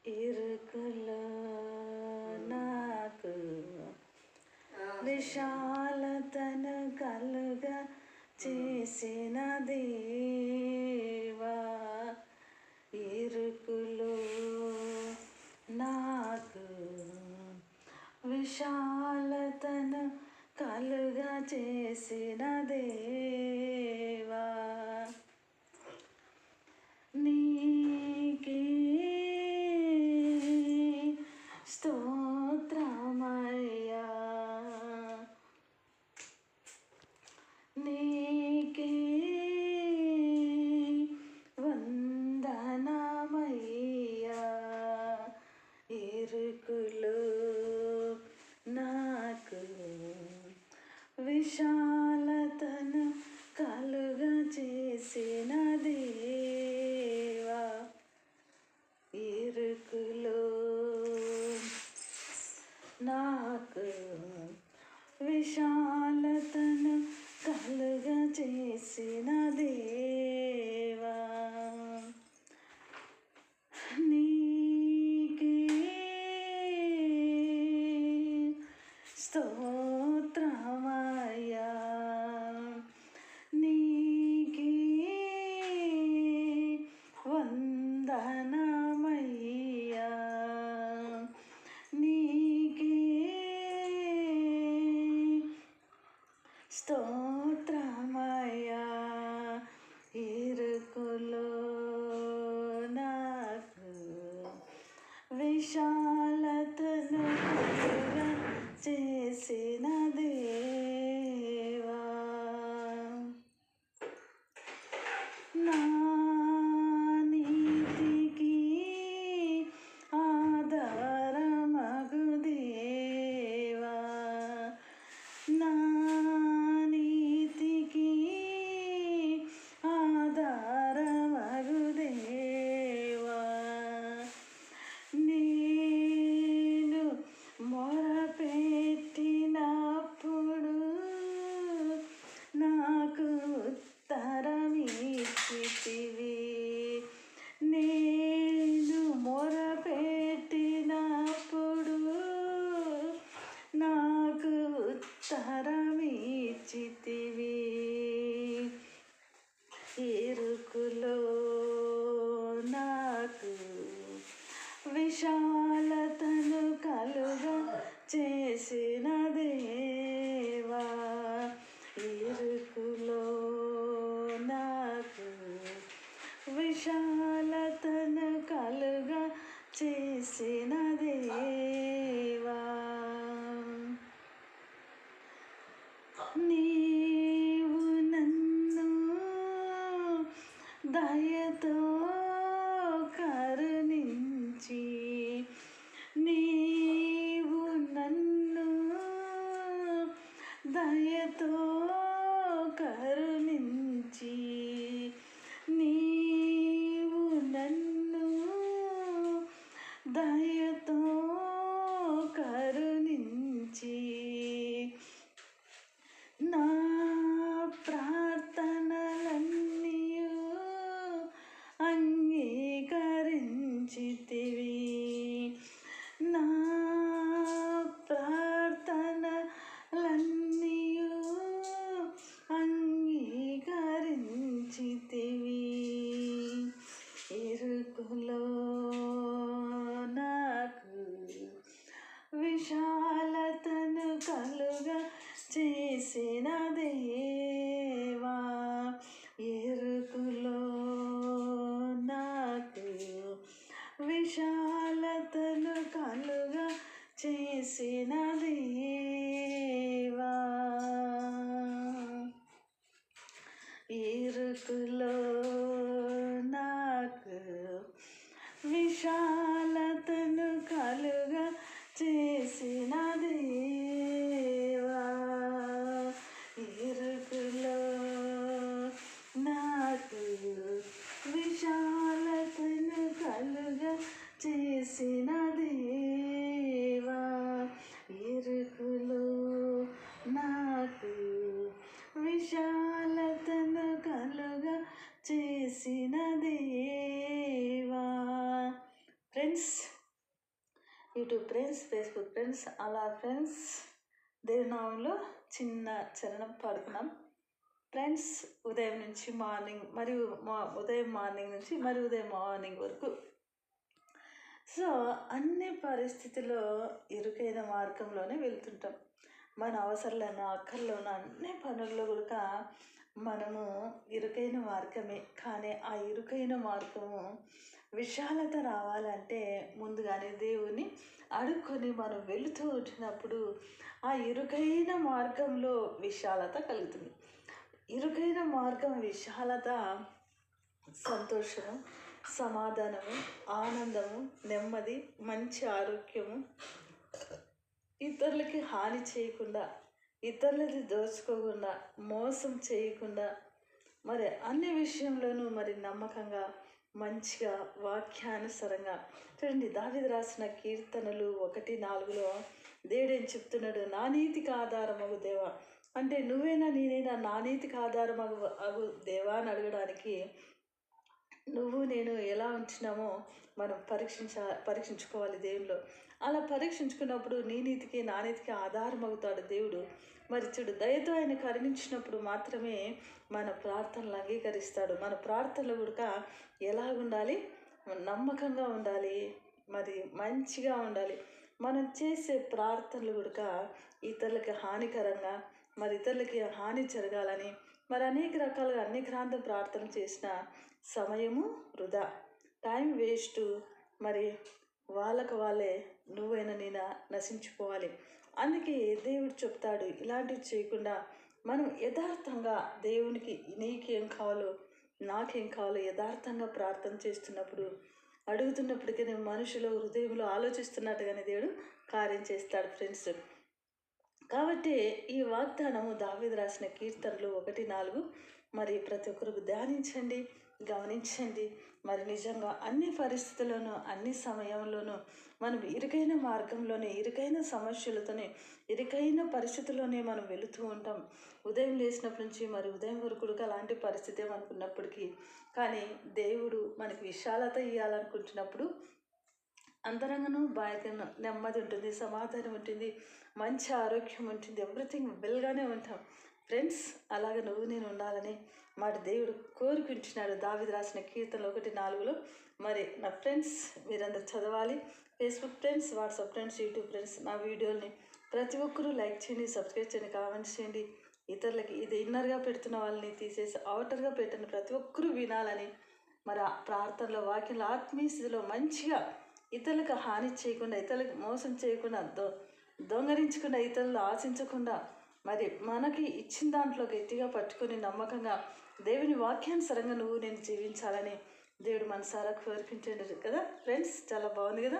ఇరుకులో నాకు విశాలతను కలుగ చేసిన దేవా, ఇరుకులో నాకు విశాలతను కలుగ చేసిన దేవా, నీకే స్తోత్రమయ్యా, నీకే వందనమయ్యా, ఇరుకులో నాకు విశాలతను కలుగ చేసిన దేవా, ఇరుకులో నాకు విశాలతను కలుగ చేసిన దేవా, నీకే స్తోత్రమయ్యా, నీకే వందనమయ్యా, నీకే స్తోత్రమయ్యా, ఇరుకులో నాకు విశాలతను కలుగ చేసిన దేవా, నా నీతికి ఆధారమగు దేవా, నా నీతికి ఆధారమగు దేవా, నేను మొరపెట్టినప్పుడు నాకు ఉత్తరమిచ్చితివి, నేను మొరపెట్టినప్పుడు నాకు ఉత్తరమిచ్చితివి, ఇరుకులో నాకు విశాలతను కలుగ చేసిన దేవా, ఇరుకులో నాకు విశాలతను కలుగ చేసిన దేవా, నీవు నన్ను దయతో కరుణించి, నీవు నన్ను దయతో కరుణించి, నీవు నన్ను దయతో కరుణించి, నా ప్రార్థనలన్నీయు అంగీకరించితివి, నా ప్రార్థనలన్నీయు అంగీకరించితివి, ఇరుకులో నాకు విశాలతను కలుగ చేసిన దేవా, ఇరుకులో నాకు విశాలతను కలుగ చేసిన దేవా, ఇరుకులో నాకు విశాలతను కలుగ చేసిన దేవా, ఇరుకులో నాకు విశాలతను కలుగ చేసిన దేవా, ఇరుకులో నాకు విశాలతను కలుగ చేసిన దేవా. Friends, YouTube friends, Facebook friends, అలా ఫ్రెండ్స్ దేవునామంలో చిన్న చరణం పాడుకున్నాం ఫ్రెండ్స్. ఉదయం నుంచి మార్నింగ్ మరియు ఉదయం మార్నింగ్ నుంచి మరియు ఉదయం మార్నింగ్ వరకు. సో అన్ని పరిస్థితుల్లో ఇరుకైన మార్గంలోనే వెళ్తుంటాం. మన అవసరాలను అక్కర్లోన అన్ని పనుల్లో కూడా మనము ఇరుకైన మార్గమే. కానీ ఆ ఇరుకైన మార్గము విశాలత రావాలంటే ముందుగానే దేవుని అడుక్కొని మనం వెళుతూ ఉంటున్నప్పుడు ఆ ఇరుకైన మార్గంలో విశాలత కలుగుతుంది. ఇరుకైన మార్గం విశాలత సంతోషము, సమాధానము, ఆనందము, నెమ్మది, మంచి ఆరోగ్యము, ఇతరులకి హాని చేయకుండా, ఇతరులది దోచుకోకుండా, మోసం చేయకుండా, మరి అన్ని విషయంలోనూ మరి నమ్మకంగా, మంచిగా, వాక్యానుసరంగా. చూడండి, దావీదు రాసిన కీర్తనలు 1:4 దేవుడు ఏం చెప్తున్నాడు? నా నీతికి ఆధారమగు దేవా. అంటే నువ్వైనా నేనైనా నా నీతికి ఆధారమగు దేవా అని అడగడానికి నువ్వు నేను ఎలా ఉంచినామో మనం పరీక్షించుకోవాలి దేవుల్లో. అలా పరీక్షించుకున్నప్పుడు నీ నీతికి నా నీతికి ఆధారం అవుతాడు దేవుడు. మరి చూడు, దయతో ఆయన కరుణించినప్పుడు మాత్రమే మన ప్రార్థనలు అంగీకరిస్తాడు. మన ప్రార్థనలు కూడా ఎలా ఉండాలి? నమ్మకంగా ఉండాలి, మరి మంచిగా ఉండాలి. మనం చేసే ప్రార్థనలు కూడా ఇతరులకి హానికరంగా, మరి ఇతరులకి హాని జరగాలని, మరి అనేక రకాలుగా అనేక ప్రార్థన చేసిన సమయము వృధా, టైం వేస్ట్. మరి వాళ్ళకు వాళ్ళే నువ్వైనా నేను నశించిపోవాలి. అందుకే దేవుడు చెప్తాడు, ఇలాంటివి చేయకుండా మనం యథార్థంగా దేవునికి నీకేం కావాలో నాకేం కావాలో యథార్థంగా ప్రార్థన చేస్తున్నప్పుడు, అడుగుతున్నప్పటికీ మనుషులు హృదయంలో ఆలోచిస్తున్నట్టుగానే దేవుడు కార్యం చేస్తాడు ఫ్రెండ్స్. కాబట్టి ఈ వాగ్దానము దావీదు రాసిన కీర్తనలు 1:4 మరి ప్రతి ఒక్కరికి ధ్యానించండి, గమనించండి. మరి నిజంగా అన్ని పరిస్థితుల్లోనూ, అన్ని సమయంలోనూ మనం ఇరుకైన మార్గంలోనే, ఇరుకైన సమస్యలతోనే, ఇరుకైన పరిస్థితుల్లోనే మనం వెళుతూ ఉంటాం. ఉదయం లేచినప్పటి నుంచి మరి ఉదయం వరకు కూడా అలాంటి పరిస్థితి అనుకున్నప్పటికీ, కానీ దేవుడు మనకి విశాలత ఇవ్వాలనుకుంటున్నప్పుడు అంతరంగను బాధ్యతను నెమ్మది ఉంటుంది, సమాధానం ఉంటుంది, మంచి ఆరోగ్యం ఉంటుంది, ఎవ్రీథింగ్ వెల్గానే ఉంటాం ఫ్రెండ్స్. అలాగే నువ్వు నేను ఉండాలని మాట దేవుడు కోరుకుంటున్నాడు. దావీదు రాసిన కీర్తనలు 1:4 మరి నా ఫ్రెండ్స్ మీరందరూ చదవాలి. Facebook friends, WhatsApp friends, YouTube friends నా వీడియోని ప్రతి ఒక్కరూ లైక్ చేయండి, సబ్స్క్రైబ్ చేయండి, కామెంట్స్ చేయండి. ఇతరులకి ఇది ఇన్నర్గా పెడుతున్న వాళ్ళని తీసేసి అవుటర్గా పెట్టిన ప్రతి ఒక్కరూ వినాలని, మరి ఆ ప్రార్థనలో వాక్యంలో ఆత్మీయ స్థితిలో మంచిగా ఇతరులకు హాని చేయకుండా, ఇతరులకు మోసం చేయకుండా, దొంగరించకుండా, ఇతరులు ఆశించకుండా, మరి మనకి ఇచ్చిన దాంట్లో గట్టిగా పట్టుకొని నమ్మకంగా దేవుని వాక్యానుసారంగా నువ్వు నేను జీవించాలని దేవుడు మనసారా కోరుకుంటున్నాడు కదా ఫ్రెండ్స్. చాలా బాగుంది కదా.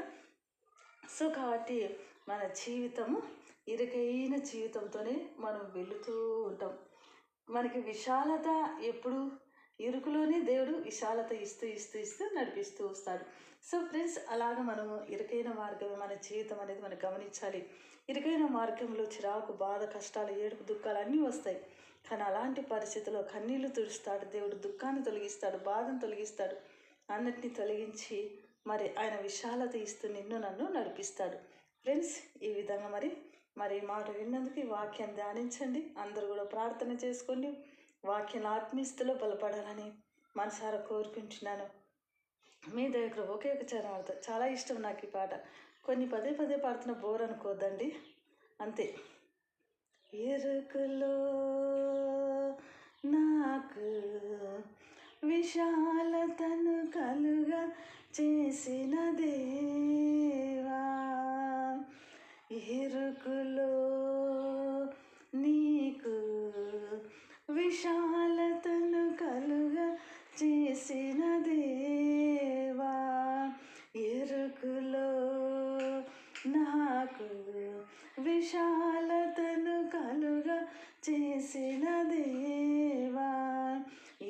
సో కాబట్టి మన జీవితము ఇరుకైన జీవితంతోనే మనం వెళుతూ ఉంటాం. మనకి విశాలత ఎప్పుడు ఇరుకులోనే దేవుడు విశాలత ఇస్తూ ఇస్తూ ఇస్తూ నడిపిస్తూ వస్తాడు. సో ఫ్రెండ్స్, అలాగ మనము ఇరుకైన మార్గం మన జీవితం అనేది మనం గమనించాలి. ఇరుకైన మార్గంలో చిరాకు, బాధ, కష్టాలు, ఏడుపు, దుఃఖాలు అన్నీ వస్తాయి. కానీ అలాంటి పరిస్థితుల్లో కన్నీళ్లు తుడుస్తాడు దేవుడు, దుఃఖాన్ని తొలగిస్తాడు, బాధను తొలగిస్తాడు, అన్నిటినీ తొలగించి మరి ఆయన విశాలత ఇస్తూ నిన్ను నన్ను నడిపిస్తాడు ఫ్రెండ్స్. ఈ విధంగా మరి మాట విన్నందుకు ఈ వాక్యాన్ని ధ్యానించండి. అందరూ కూడా ప్రార్థన చేసుకోండి. వాక్యం ఆత్మీయతలో బలపడాలని మనసారా కోరుకుంటున్నాను. మీ దగ్గర ఒకే ఒక చరణం ఆడతా, చాలా ఇష్టం నాకు ఈ పాట. కొన్ని పదే పదే పాడుతున్న బోర్ అనుకోద్దండి, అంతే. ఎరుకలో నాకు విశాలతను కలుగా చేసిన దేవా, ఎరుకలో నీకు విశాలతను కలుగా చేసిన దేవా, ఎరుకలో నాకు విశాలతను కలుగా చేసిన దేవా,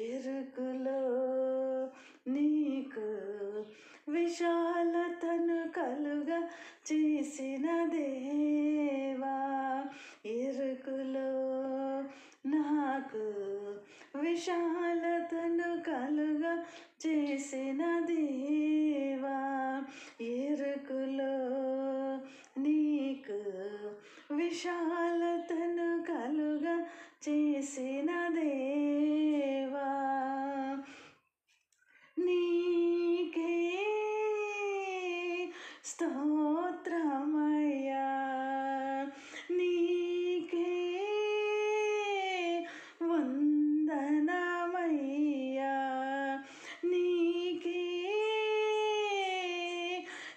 ఎరుకలో నీకు విశాలతను కలుగా చేసిన దేవా, ఎరుకలో నాకు విశాలతను కలుగా చేసిన దేవా, ఎరుకలో స్తోత్రమయ్యా నీకే వందనమయ్యా నీకే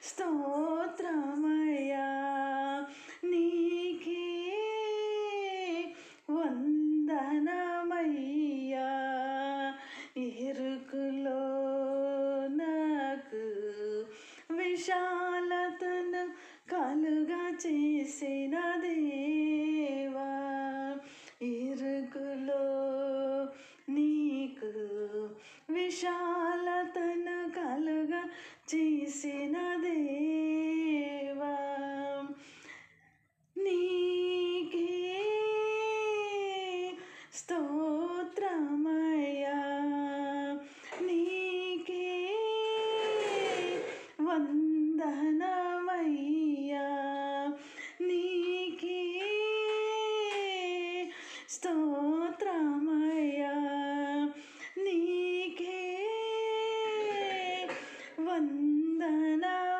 స్తోత్రమయ్యా నీకే వందనమయ్యా ఇరుకులో నాకు విశాలతను కలుగా చేసిన దేవా ఇరుకులో నీకు విశాలతను కలుగా చేసిన దేవా నీకే స్తోత్రమయ్యా నీకే వందనమయ్యా నీకే స్తోత్రమయ్యా నీకే వందనమయ్యా.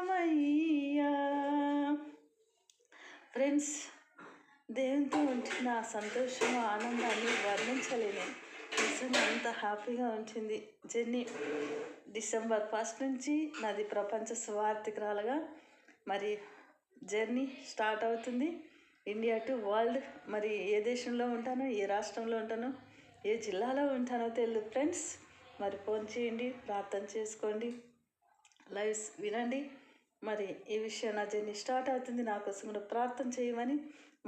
ఫ్రెండ్స్, దేవునితో ఉంటున్న ఆ సంతోషం ఆనందాన్ని వర్ణించలేను. నిజంగా అంత హ్యాపీగా ఉంటుంది జర్నీ. డిసెంబర్ 1 నుంచి నాది ప్రపంచ సువార్థికురాలుగా మరి జర్నీ స్టార్ట్ అవుతుంది. India to world. మరి ఏ దేశంలో ఉంటానో, ఏ రాష్ట్రంలో ఉంటానో, ఏ జిల్లాలో ఉంటానో తెలియదు ఫ్రెండ్స్. మరి ఫోన్ చేయండి, ప్రార్థన చేసుకోండి, లైవ్స్ వినండి. మరి ఈ విషయం నా జర్నీ స్టార్ట్ అవుతుంది, నా కోసం కూడా ప్రార్థన చేయమని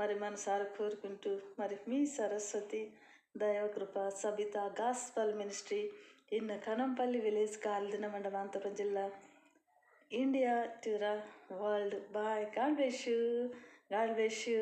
మరి మనసారా కోరుకుంటూ మరి మీ సరస్వతి దైవకృప Sabitha gospel ministry in Kanampalli village, Kalidina మండలం, అనంతపురం జిల్లా, India to world. Bye. God bless you.